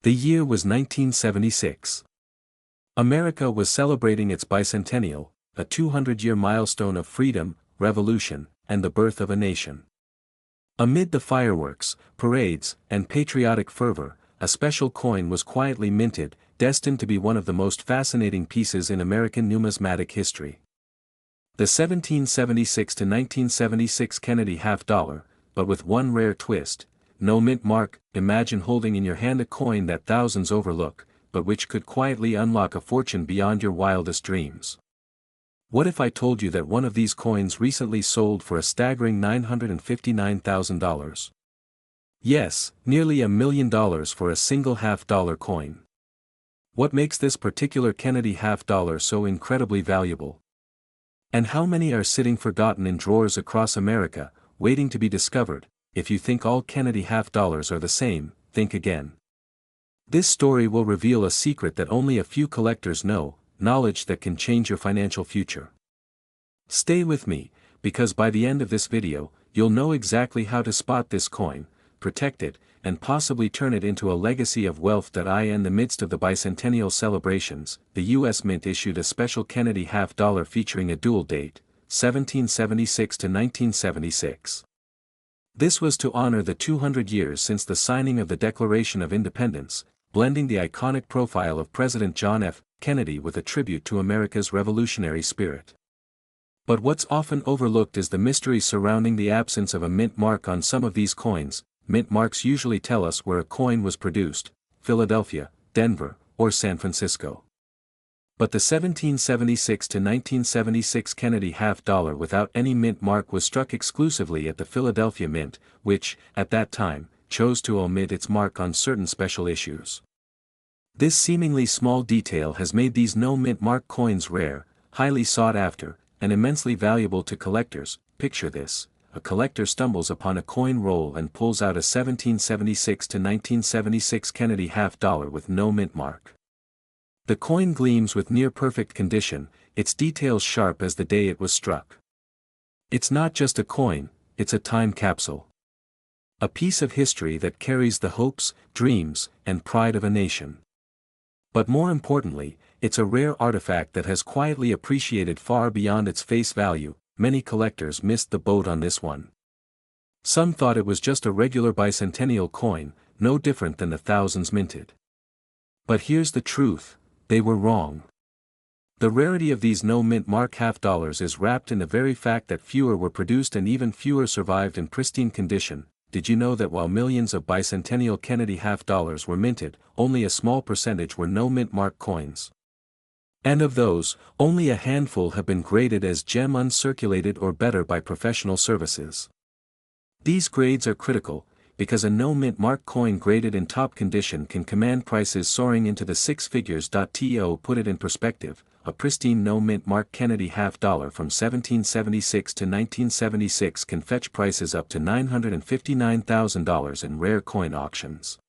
The year was 1976. America was celebrating its bicentennial, a 200-year milestone of freedom, revolution, and the birth of a nation. Amid the fireworks, parades, and patriotic fervor, a special coin was quietly minted, destined to be one of the most fascinating pieces in American numismatic history. The 1776 to 1976 Kennedy half-dollar, but with one rare twist: no mint mark. Imagine holding in your hand a coin that thousands overlook, but which could quietly unlock a fortune beyond your wildest dreams. What if I told you that one of these coins recently sold for a staggering $959,000? Yes, nearly $1 million for a single half-dollar coin. What makes this particular Kennedy half-dollar so incredibly valuable? And how many are sitting forgotten in drawers across America, waiting to be discovered? If you think all Kennedy half-dollars are the same, think again. This story will reveal a secret that only a few collectors know, knowledge that can change your financial future. Stay with me, because by the end of this video, you'll know exactly how to spot this coin, protect it, and possibly turn it into a legacy of wealth. In the midst of the bicentennial celebrations, the U.S. Mint issued a special Kennedy half-dollar featuring a dual date, 1776 to 1976. This was to honor the 200 years since the signing of the Declaration of Independence, blending the iconic profile of President John F. Kennedy with a tribute to America's revolutionary spirit. But what's often overlooked is the mystery surrounding the absence of a mint mark on some of these coins. Mint marks usually tell us where a coin was produced: Philadelphia, Denver, or San Francisco. But the 1776 to 1976 Kennedy half-dollar without any mint mark was struck exclusively at the Philadelphia Mint, which, at that time, chose to omit its mark on certain special issues. This seemingly small detail has made these no-mint mark coins rare, highly sought after, and immensely valuable to collectors. Picture this: a collector stumbles upon a coin roll and pulls out a 1776 to 1976 Kennedy half-dollar with no mint mark. The coin gleams with near-perfect condition, its details sharp as the day it was struck. It's not just a coin, it's a time capsule. A piece of history that carries the hopes, dreams, and pride of a nation. But more importantly, it's a rare artifact that has quietly appreciated far beyond its face value. Many collectors missed the boat on this one. Some thought it was just a regular bicentennial coin, no different than the thousands minted. But here's the truth: they were wrong. The rarity of these no-mint mark half-dollars is wrapped in the very fact that fewer were produced and even fewer survived in pristine condition. Did you know that while millions of bicentennial Kennedy half-dollars were minted, only a small percentage were no-mint mark coins? And of those, only a handful have been graded as gem uncirculated or better by professional services. These grades are critical, because a no-mint mark coin graded in top condition can command prices soaring into the six figures. To put it in perspective, a pristine no-mint mark Kennedy half-dollar from 1776 to 1976 can fetch prices up to $959,000 in rare coin auctions.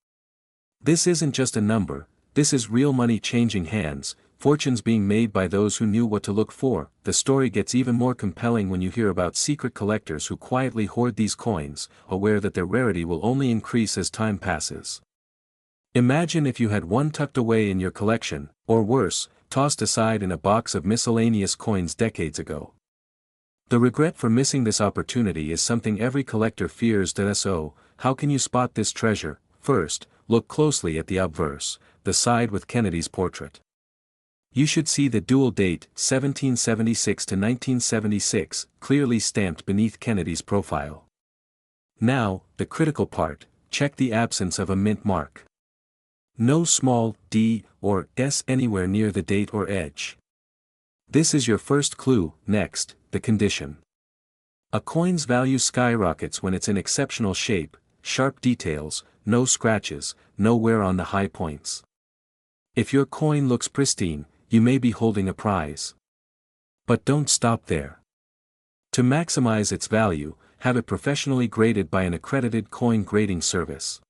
This isn't just a number, this is real money changing hands, fortunes being made by those who knew what to look for. The story gets even more compelling when you hear about secret collectors who quietly hoard these coins, aware that their rarity will only increase as time passes. Imagine if you had one tucked away in your collection, or worse, tossed aside in a box of miscellaneous coins decades ago. The regret for missing this opportunity is something every collector fears. So, how can you spot this treasure? First, look closely at the obverse, the side with Kennedy's portrait. You should see the dual date, 1776 to 1976, clearly stamped beneath Kennedy's profile. Now, the critical part: check the absence of a mint mark. No small d or s anywhere near the date or edge. This is your first clue. Next, the condition. A coin's value skyrockets when it's in exceptional shape, sharp details, no scratches, no wear on the high points. If your coin looks pristine, you may be holding a prize. But don't stop there. To maximize its value, have it professionally graded by an accredited coin grading service.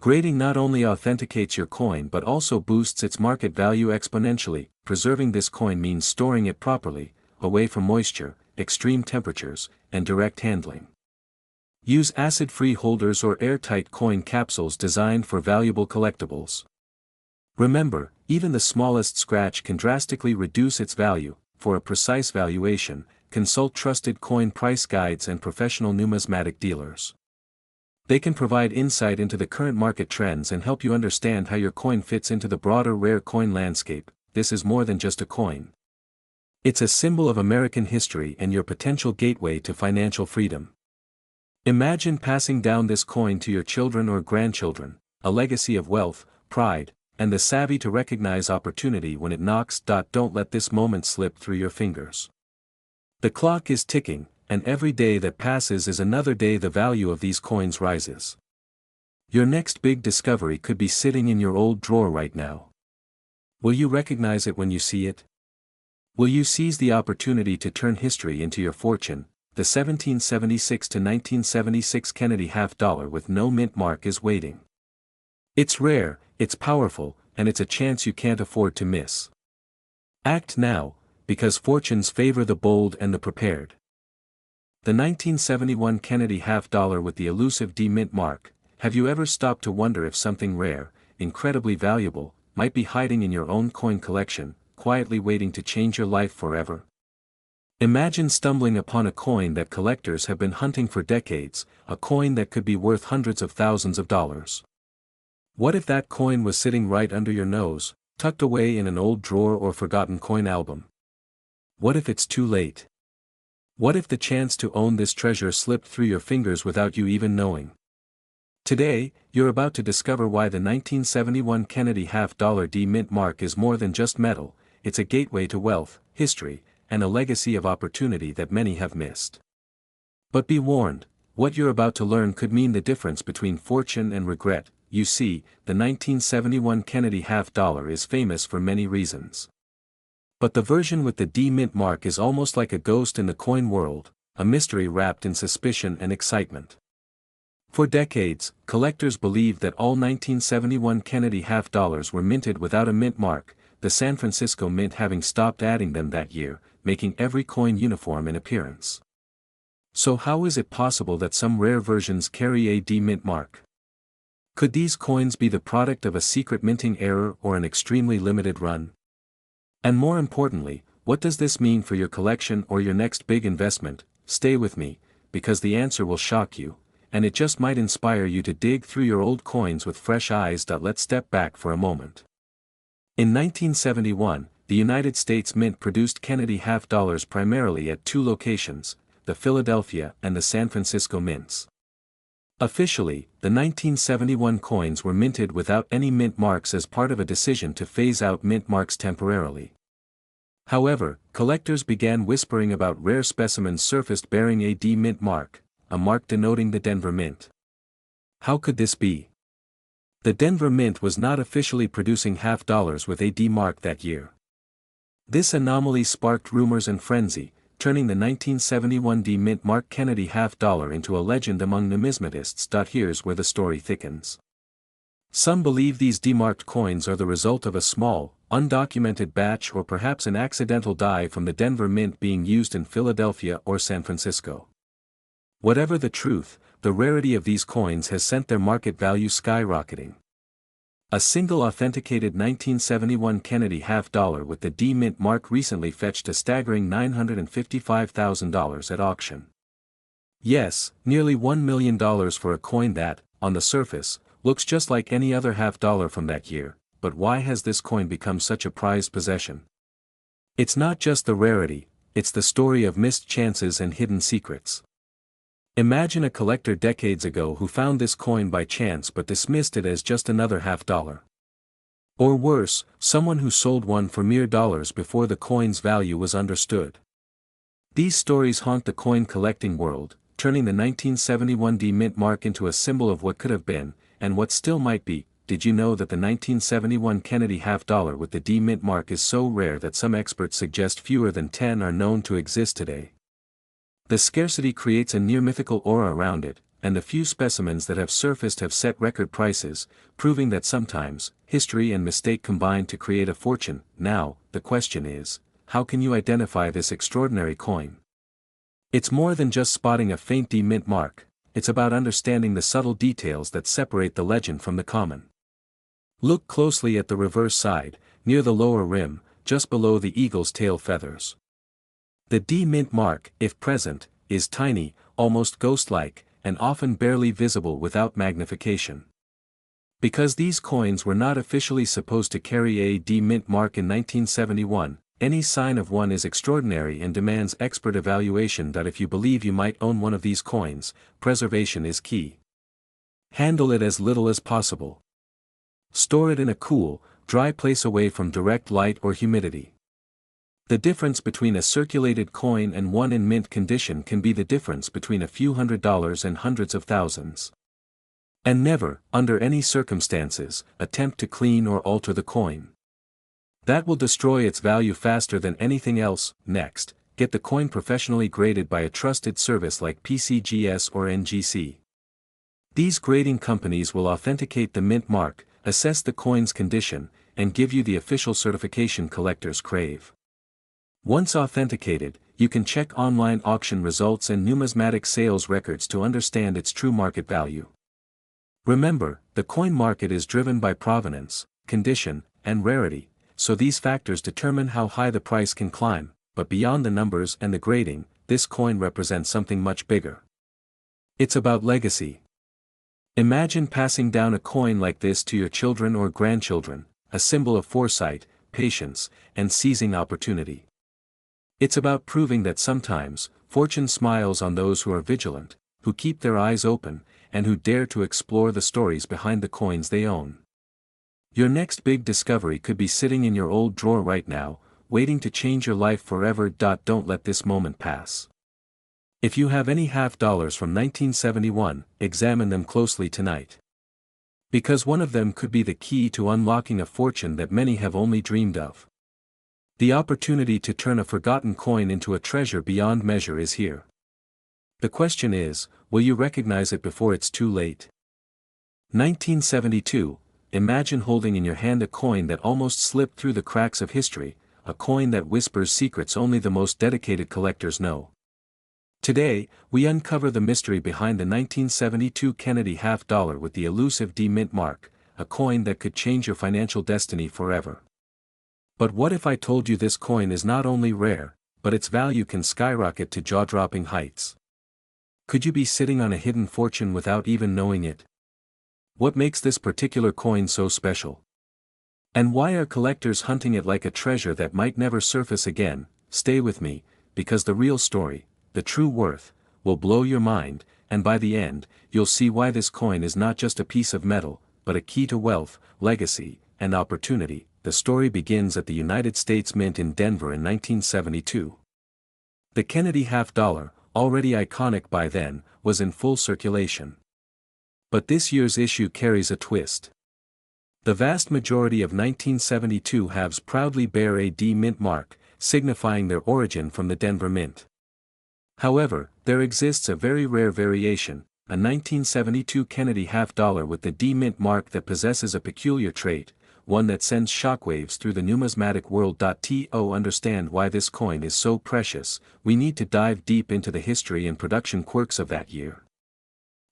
Grading not only authenticates your coin but also boosts its market value exponentially. Preserving this coin means storing it properly, away from moisture, extreme temperatures, and direct handling. Use acid-free holders or airtight coin capsules designed for valuable collectibles. Remember, even the smallest scratch can drastically reduce its value. For a precise valuation, consult trusted coin price guides and professional numismatic dealers. They can provide insight into the current market trends and help you understand how your coin fits into the broader rare coin landscape. This is more than just a coin. It's a symbol of American history and your potential gateway to financial freedom. Imagine passing down this coin to your children or grandchildren, a legacy of wealth, pride, and the savvy to recognize opportunity when it knocks. Don't let this moment slip through your fingers. The clock is ticking, and every day that passes is another day the value of these coins rises. Your next big discovery could be sitting in your old drawer right now. Will you recognize it when you see it? Will you seize the opportunity to turn history into your fortune? The 1776 to 1976 Kennedy half-dollar with no mint mark is waiting. It's rare, it's powerful, and it's a chance you can't afford to miss. Act now, because fortunes favor the bold and the prepared. The 1971 Kennedy half-dollar with the elusive D mint mark. Have you ever stopped to wonder if something rare, incredibly valuable, might be hiding in your own coin collection, quietly waiting to change your life forever? Imagine stumbling upon a coin that collectors have been hunting for decades, a coin that could be worth hundreds of thousands of dollars. What if that coin was sitting right under your nose, tucked away in an old drawer or forgotten coin album? What if it's too late? What if the chance to own this treasure slipped through your fingers without you even knowing? Today, you're about to discover why the 1971 Kennedy half-dollar D mint mark is more than just metal. It's a gateway to wealth, history, and a legacy of opportunity that many have missed. But be warned, what you're about to learn could mean the difference between fortune and regret. You see, the 1971 Kennedy half-dollar is famous for many reasons. But the version with the D mint mark is almost like a ghost in the coin world, a mystery wrapped in suspicion and excitement. For decades, collectors believed that all 1971 Kennedy half-dollars were minted without a mint mark, the San Francisco Mint having stopped adding them that year, making every coin uniform in appearance. So how is it possible that some rare versions carry a D mint mark? Could these coins be the product of a secret minting error or an extremely limited run? And more importantly, what does this mean for your collection or your next big investment? Stay with me, because the answer will shock you, and it just might inspire you to dig through your old coins with fresh eyes. Let's step back for a moment. In 1971, the United States Mint produced Kennedy half-dollars primarily at two locations, the Philadelphia and the San Francisco Mints. Officially, the 1971 coins were minted without any mint marks as part of a decision to phase out mint marks temporarily. However, collectors began whispering about rare specimens surfaced bearing a D mint mark, a mark denoting the Denver Mint. How could this be? The Denver Mint was not officially producing half-dollars with a D mark that year. This anomaly sparked rumors and frenzy, turning the 1971 D mint mark Kennedy half-dollar into a legend among numismatists. Here's where the story thickens. Some believe these D-marked coins are the result of a small, undocumented batch or perhaps an accidental die from the Denver Mint being used in Philadelphia or San Francisco. Whatever the truth, the rarity of these coins has sent their market value skyrocketing. A single authenticated 1971 Kennedy half-dollar with the D mint mark recently fetched a staggering $955,000 at auction. Yes, nearly $1 million for a coin that, on the surface, looks just like any other half-dollar from that year. But why has this coin become such a prized possession? It's not just the rarity, it's the story of missed chances and hidden secrets. Imagine a collector decades ago who found this coin by chance but dismissed it as just another half-dollar. Or worse, someone who sold one for mere dollars before the coin's value was understood. These stories haunt the coin collecting world, turning the 1971 D mint mark into a symbol of what could have been, and what still might be. Did you know that the 1971 Kennedy half-dollar with the D mint mark is so rare that some experts suggest fewer than 10 are known to exist today? The scarcity creates a near-mythical aura around it, and the few specimens that have surfaced have set record prices, proving that sometimes, history and mistake combine to create a fortune. Now, the question is, how can you identify this extraordinary coin? It's more than just spotting a faint D mint mark. it's about understanding the subtle details that separate the legend from the common. Look closely at the reverse side, near the lower rim, just below the eagle's tail feathers. The D mint mark, if present, is tiny, almost ghost-like, and often barely visible without magnification. Because these coins were not officially supposed to carry a D mint mark in 1971, any sign of one is extraordinary and demands expert evaluation. If you believe you might own one of these coins, preservation is key. Handle it as little as possible. Store it in a cool, dry place away from direct light or humidity. The difference between a circulated coin and one in mint condition can be the difference between a few $100s and hundreds of thousands. And never, under any circumstances, attempt to clean or alter the coin. That will destroy its value faster than anything else. Next, get the coin professionally graded by a trusted service like PCGS or NGC. These grading companies will authenticate the mint mark, assess the coin's condition, and give you the official certification collectors crave. Once authenticated, you can check online auction results and numismatic sales records to understand its true market value. Remember, the coin market is driven by provenance, condition, and rarity, so these factors determine how high the price can climb, but beyond the numbers and the grading, this coin represents something much bigger. It's about legacy. Imagine passing down a coin like this to your children or grandchildren, a symbol of foresight, patience, and seizing opportunity. It's about proving that sometimes, fortune smiles on those who are vigilant, who keep their eyes open, and who dare to explore the stories behind the coins they own. Your next big discovery could be sitting in your old drawer right now, waiting to change your life forever. Don't let this moment pass. If you have any $50 from 1971, examine them closely tonight. Because one of them could be the key to unlocking a fortune that many have only dreamed of. The opportunity to turn a forgotten coin into a treasure beyond measure is here. The question is, will you recognize it before it's too late? 1972, imagine holding in your hand a coin that almost slipped through the cracks of history, a coin that whispers secrets only the most dedicated collectors know. Today, we uncover the mystery behind the 1972 Kennedy $50 with the elusive D mint mark, a coin that could change your financial destiny forever. But what if I told you this coin is not only rare, but its value can skyrocket to jaw-dropping heights? Could you be sitting on a hidden fortune without even knowing it? What makes this particular coin so special? And why are collectors hunting it like a treasure that might never surface again? Stay with me, because the real story, the true worth, will blow your mind, and by the end, you'll see why this coin is not just a piece of metal, but a key to wealth, legacy, and opportunity. The story begins at the United States Mint in Denver in 1972. The Kennedy $50, already iconic by then, was in full circulation. But this year's issue carries a twist. The vast majority of 1972 halves proudly bear a D mint mark, signifying their origin from the Denver Mint. However, there exists a very rare variation, a 1972 Kennedy $50 with the D mint mark that possesses a peculiar trait, one that sends shockwaves through the numismatic world. To understand why this coin is so precious, we need to dive deep into the history and production quirks of that year.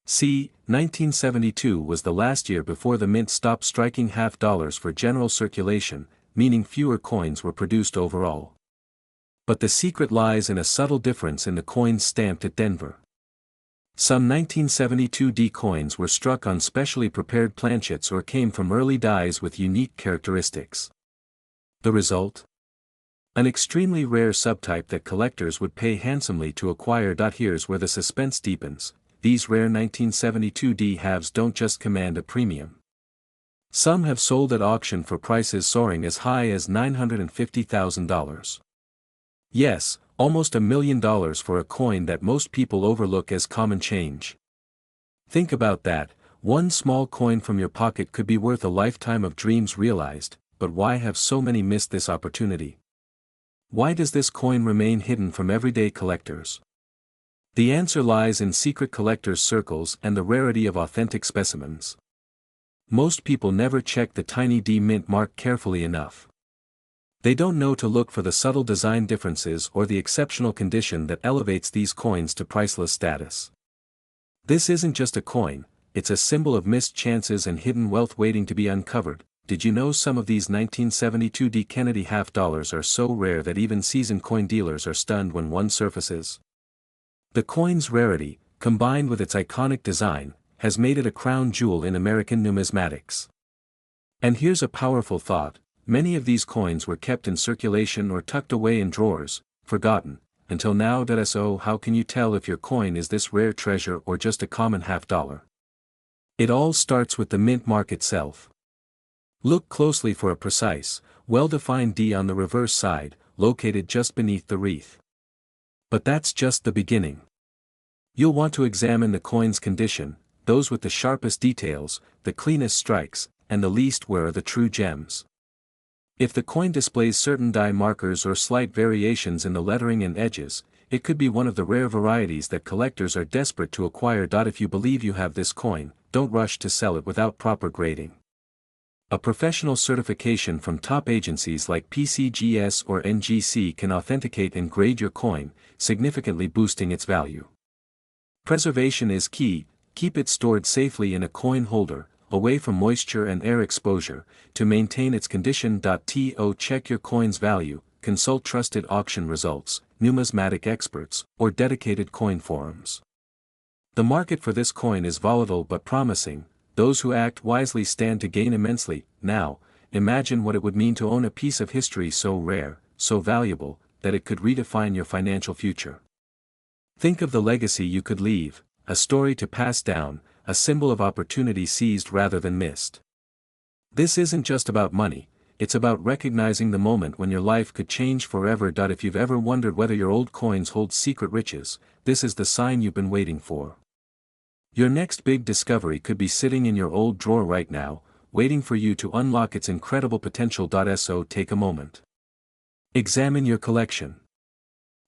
See, 1972 was the last year before the mint stopped striking $50 for general circulation, meaning fewer coins were produced overall. But the secret lies in a subtle difference in the coins stamped at Denver. Some 1972 D coins were struck on specially prepared planchets or came from early dies with unique characteristics. The result? An extremely rare subtype that collectors would pay handsomely to acquire. Here's where the suspense deepens. These rare 1972 D halves don't just command a premium. Some have sold at auction for prices soaring as high as $950,000. Yes, almost $1 million for a coin that most people overlook as common change. Think about that, one small coin from your pocket could be worth a lifetime of dreams realized, but why have so many missed this opportunity? Why does this coin remain hidden from everyday collectors? The answer lies in secret collectors' circles and the rarity of authentic specimens. Most people never check the tiny D mint mark carefully enough. They don't know to look for the subtle design differences or the exceptional condition that elevates these coins to priceless status. This isn't just a coin, it's a symbol of missed chances and hidden wealth waiting to be uncovered. Did you know some of these 1972 D. Kennedy half dollars are so rare that even seasoned coin dealers are stunned when one surfaces? The coin's rarity, combined with its iconic design, has made it a crown jewel in American numismatics. And here's a powerful thought: many of these coins were kept in circulation or tucked away in drawers, forgotten, until now. So how can you tell if your coin is this rare treasure or just a common half dollar? It all starts with the mint mark itself. Look closely for a precise, well-defined D on the reverse side, located just beneath the wreath. But that's just the beginning. You'll want to examine the coin's condition, those with the sharpest details, the cleanest strikes, and the least wear are the true gems. If the coin displays certain die markers or slight variations in the lettering and edges, it could be one of the rare varieties that collectors are desperate to acquire. If you believe you have this coin, don't rush to sell it without proper grading. A professional certification from top agencies like PCGS or NGC can authenticate and grade your coin, significantly boosting its value. Preservation is key. Keep it stored safely in a coin holder, away from moisture and air exposure, to maintain its condition. Check your coin's value, consult trusted auction results, numismatic experts, or dedicated coin forums. The market for this coin is volatile but promising. Those who act wisely stand to gain immensely. Now, imagine what it would mean to own a piece of history so rare, so valuable, that it could redefine your financial future. Think of the legacy you could leave, a story to pass down, a symbol of opportunity seized rather than missed. This isn't just about money, it's about recognizing the moment when your life could change forever. If you've ever wondered whether your old coins hold secret riches, this is the sign you've been waiting for. Your next big discovery could be sitting in your old drawer right now, waiting for you to unlock its incredible potential. So take a moment. Examine your collection.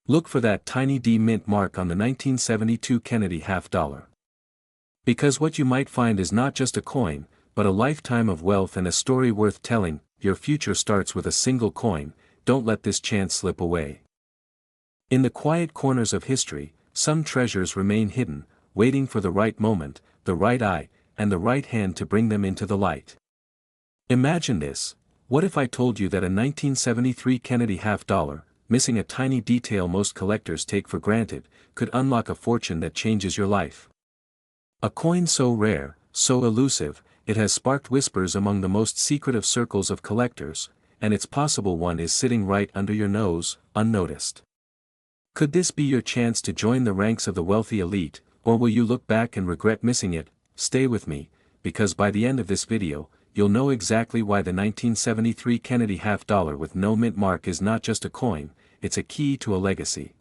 Look for that tiny D mint mark on the 1972 Kennedy half dollar. Because what you might find is not just a coin, but a lifetime of wealth and a story worth telling. Your future starts with a single coin. Don't let this chance slip away. In the quiet corners of history, some treasures remain hidden, waiting for the right moment, the right eye, and the right hand to bring them into the light. Imagine this: what if I told you that a 1973 Kennedy half dollar, missing a tiny detail most collectors take for granted, could unlock a fortune that changes your life? A coin so rare, so elusive, it has sparked whispers among the most secretive circles of collectors, and its possible one is sitting right under your nose, unnoticed. Could this be your chance to join the ranks of the wealthy elite, or will you look back and regret missing it? Stay with me, because by the end of this video, you'll know exactly why the 1973 Kennedy half dollar with no mint mark is not just a coin, it's a key to a legacy.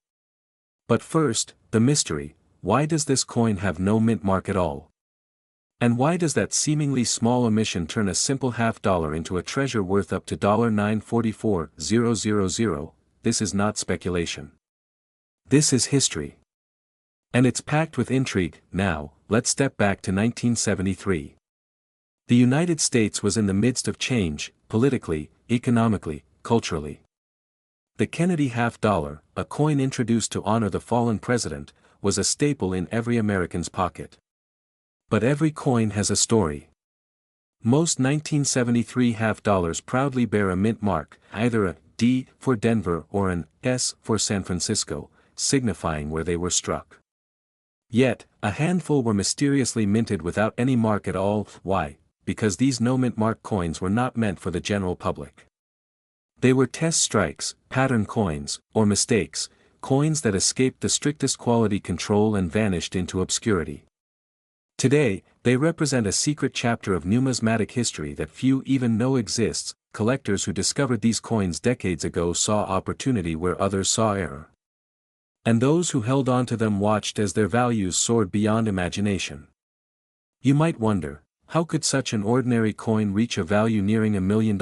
But first, the mystery: why does this coin have no mint mark at all? And why does that seemingly small omission turn a simple half dollar into a treasure worth up to $944,000? This is not speculation. This is history. And it's packed with intrigue. Now, let's step back to 1973. The United States was in the midst of change, politically, economically, culturally. The Kennedy half dollar, a coin introduced to honor the fallen president, was a staple in every American's pocket. But every coin has a story. Most 1973 half dollars proudly bear a mint mark, either a D for Denver or an S for San Francisco, signifying where they were struck. Yet, a handful were mysteriously minted without any mark at all. Why? Because these no-mint mark coins were not meant for the general public. They were test strikes, pattern coins, or mistakes, coins that escaped the strictest quality control and vanished into obscurity. Today, they represent a secret chapter of numismatic history that few even know exists. Collectors who discovered these coins decades ago saw opportunity where others saw error. And those who held on to them watched as their values soared beyond imagination. You might wonder, how could such an ordinary coin reach a value nearing $1 million?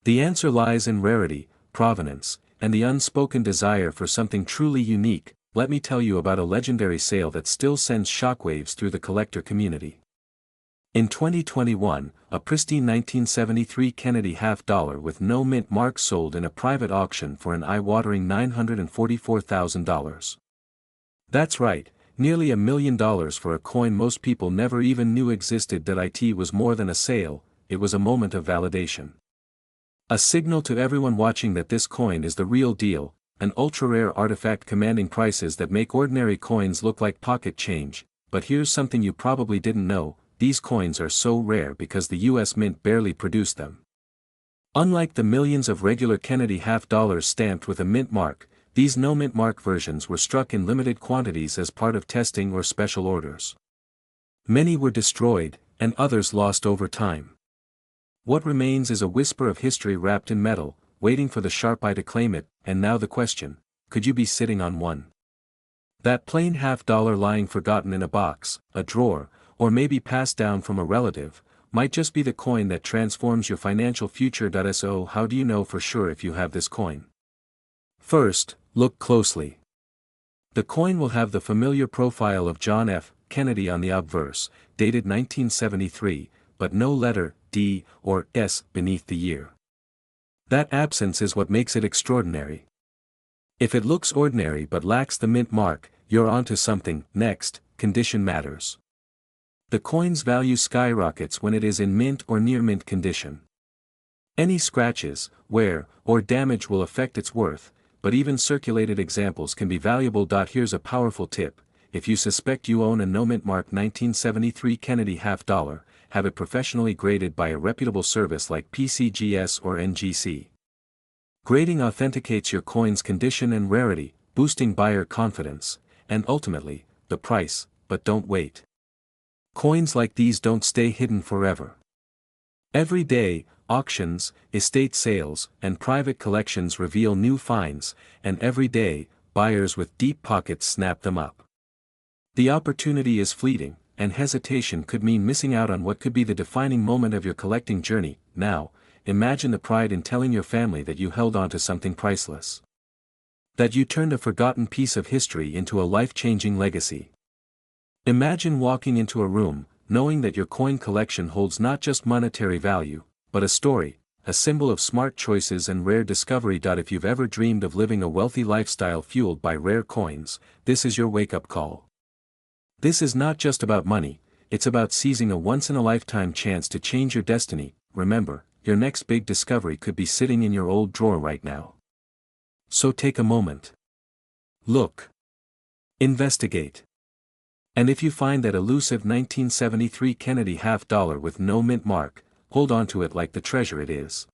The answer lies in rarity, provenance, and the unspoken desire for something truly unique. Let me tell you about a legendary sale that still sends shockwaves through the collector community. In 2021, a pristine 1973 Kennedy half dollar with no mint mark sold in a private auction for an eye-watering $944,000. That's right, Nearly $1 million for a coin most people never even knew existed. It was more than a sale, it was a moment of validation. A signal to everyone watching that this coin is the real deal, an ultra-rare artifact commanding prices that make ordinary coins look like pocket change. But here's something you probably didn't know, these coins are so rare because the US Mint barely produced them. Unlike the millions of regular Kennedy half-dollars stamped with a mint mark, these no-mint mark versions were struck in limited quantities as part of testing or special orders. Many were destroyed, and others lost over time. What remains is a whisper of history wrapped in metal, waiting for the sharp eye to claim it. And now the question, could you be sitting on one? That plain half-dollar lying forgotten in a box, a drawer, or maybe passed down from a relative, might just be the coin that transforms your financial future. So how do you know for sure if you have this coin? First, look closely. The coin will have the familiar profile of John F. Kennedy on the obverse, dated 1973, but no letter D or S beneath the year. That absence is what makes it extraordinary. If it looks ordinary but lacks the mint mark, you're onto something. Next, condition matters. The coin's value skyrockets when it is in mint or near mint condition. Any scratches, wear, or damage will affect its worth, but even circulated examples can be valuable. Here's a powerful tip: if you suspect you own a no mint mark 1973 Kennedy half-dollar, have it professionally graded by a reputable service like PCGS or NGC. Grading authenticates your coin's condition and rarity, boosting buyer confidence, and ultimately, the price. But don't wait. Coins like these don't stay hidden forever. Every day, auctions, estate sales, and private collections reveal new finds, and every day, buyers with deep pockets snap them up. The opportunity is fleeting, and hesitation could mean missing out on what could be the defining moment of your collecting journey. Now, imagine the pride in telling your family that you held on to something priceless. That you turned a forgotten piece of history into a life-changing legacy. Imagine walking into a room, knowing that your coin collection holds not just monetary value, but a story, a symbol of smart choices and rare discovery. If you've ever dreamed of living a wealthy lifestyle fueled by rare coins, this is your wake-up call. This is not just about money, it's about seizing a once-in-a-lifetime chance to change your destiny. Remember, your next big discovery could be sitting in your old drawer right now. So take a moment. Look. Investigate. And if you find that elusive 1973 Kennedy half-dollar with no mint mark, hold on to it like the treasure it is.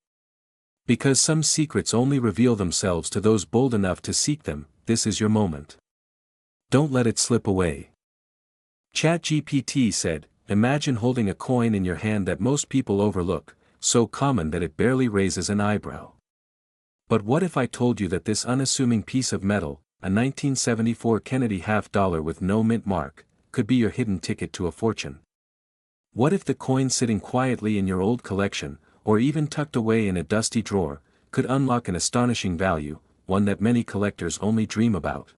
Because some secrets only reveal themselves to those bold enough to seek them. This is your moment. Don't let it slip away. ChatGPT said, imagine holding a coin in your hand that most people overlook, so common that it barely raises an eyebrow. But what if I told you that this unassuming piece of metal, a 1974 Kennedy half-dollar with no mint mark, could be your hidden ticket to a fortune? What if the coin sitting quietly in your old collection, or even tucked away in a dusty drawer, could unlock an astonishing value, one that many collectors only dream about?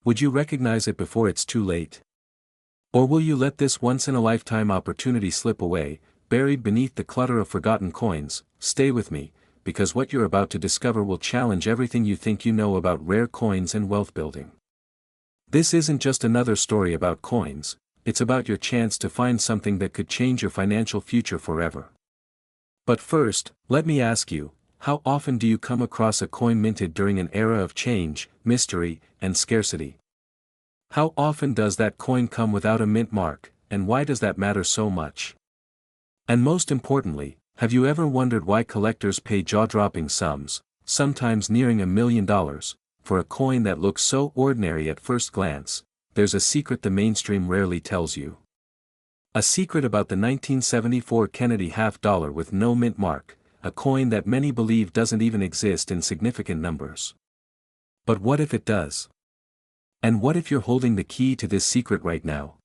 Would you recognize it before it's too late? Or will you let this once-in-a-lifetime opportunity slip away, buried beneath the clutter of forgotten coins? Stay with me, because what you're about to discover will challenge everything you think you know about rare coins and wealth building. This isn't just another story about coins, it's about your chance to find something that could change your financial future forever. But first, let me ask you, how often do you come across a coin minted during an era of change, mystery, and scarcity? How often does that coin come without a mint mark, and why does that matter so much? And most importantly, have you ever wondered why collectors pay jaw-dropping sums, sometimes nearing $1 million, for a coin that looks so ordinary at first glance? There's a secret the mainstream rarely tells you. A secret about the 1974 Kennedy half-dollar with no mint mark, a coin that many believe doesn't even exist in significant numbers. But what if it does? And what if you're holding the key to this secret right now?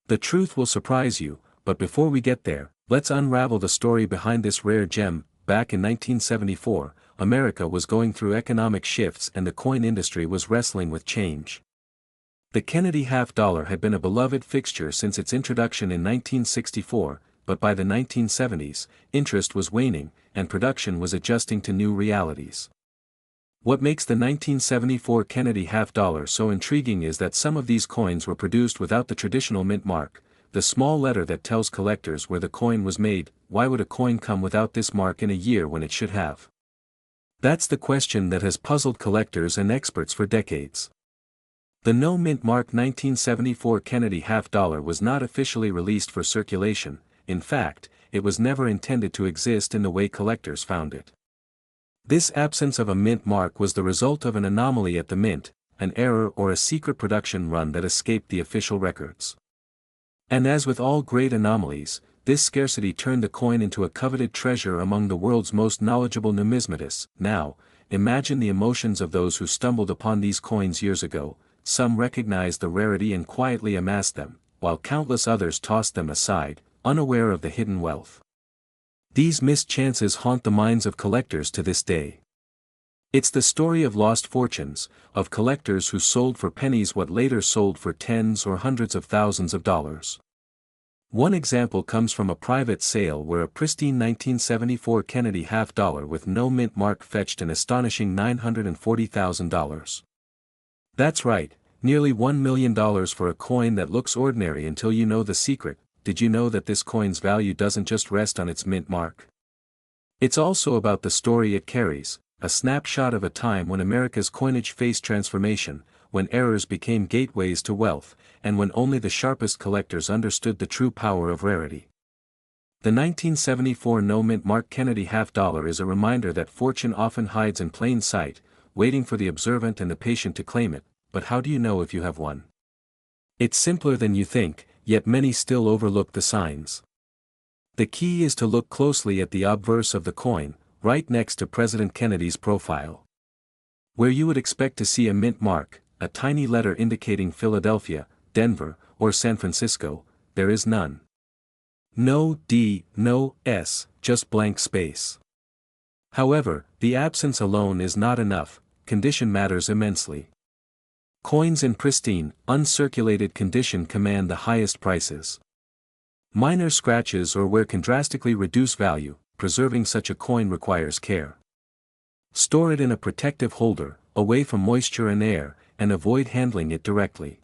The truth will surprise you, but before we get there, let's unravel the story behind this rare gem. Back in 1974, America was going through economic shifts and the coin industry was wrestling with change. The Kennedy half-dollar had been a beloved fixture since its introduction in 1964, but by the 1970s, interest was waning, and production was adjusting to new realities. What makes the 1974 Kennedy half-dollar so intriguing is that some of these coins were produced without the traditional mint mark, the small letter that tells collectors where the coin was made. Why would a coin come without this mark in a year when it should have? That's the question that has puzzled collectors and experts for decades. The no mint mark 1974 Kennedy half-dollar was not officially released for circulation. In fact, it was never intended to exist in the way collectors found it. This absence of a mint mark was the result of an anomaly at the mint, an error or a secret production run that escaped the official records. And as with all great anomalies, this scarcity turned the coin into a coveted treasure among the world's most knowledgeable numismatists. Now, imagine the emotions of those who stumbled upon these coins years ago. Some recognized the rarity and quietly amassed them, while countless others tossed them aside, unaware of the hidden wealth. These missed chances haunt the minds of collectors to this day. It's the story of lost fortunes, of collectors who sold for pennies what later sold for tens or hundreds of thousands of dollars. One example comes from a private sale where a pristine 1974 Kennedy half-dollar with no mint mark fetched an astonishing $940,000. That's right, nearly $1 million for a coin that looks ordinary until you know the secret. Did you know that this coin's value doesn't just rest on its mint mark? It's also about the story it carries, a snapshot of a time when America's coinage faced transformation, when errors became gateways to wealth, and when only the sharpest collectors understood the true power of rarity. The 1974 no mint mark Kennedy half-dollar is a reminder that fortune often hides in plain sight, waiting for the observant and the patient to claim it. But how do you know if you have one? It's simpler than you think, yet many still overlook the signs. The key is to look closely at the obverse of the coin, right next to President Kennedy's profile. Where you would expect to see a mint mark, a tiny letter indicating Philadelphia, Denver, or San Francisco, there is none. No D, no S, just blank space. However, the absence alone is not enough, condition matters immensely. Coins in pristine, uncirculated condition command the highest prices. Minor scratches or wear can drastically reduce value. Preserving such a coin requires care. Store it in a protective holder, away from moisture and air, and avoid handling it directly.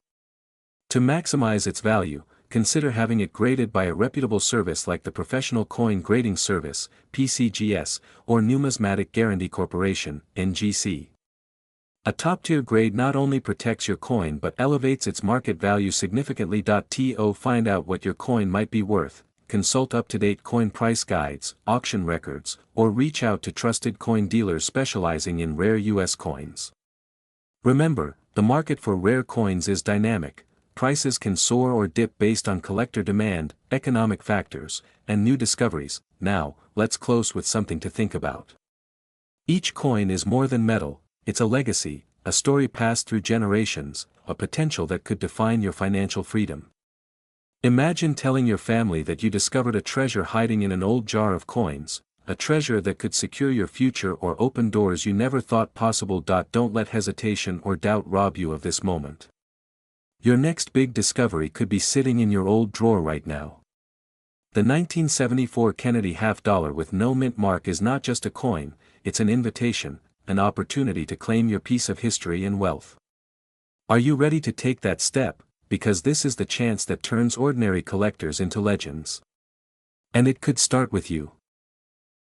To maximize its value, consider having it graded by a reputable service like the Professional Coin Grading Service, PCGS, or Numismatic Guarantee Corporation, NGC. A top-tier grade not only protects your coin but elevates its market value significantly. To find out what your coin might be worth, consult up-to-date coin price guides, auction records, or reach out to trusted coin dealers specializing in rare U.S. coins. Remember, the market for rare coins is dynamic. Prices can soar or dip based on collector demand, economic factors, and new discoveries. Now, let's close with something to think about. Each coin is more than metal. It's a legacy, a story passed through generations, a potential that could define your financial freedom. Imagine telling your family that you discovered a treasure hiding in an old jar of coins, a treasure that could secure your future or open doors you never thought possible. Don't let hesitation or doubt rob you of this moment. Your next big discovery could be sitting in your old drawer right now. The 1974 Kennedy half-dollar with no mint mark is not just a coin, it's an invitation, an opportunity to claim your piece of history and wealth. Are you ready to take that step? Because this is the chance that turns ordinary collectors into legends. And it could start with you.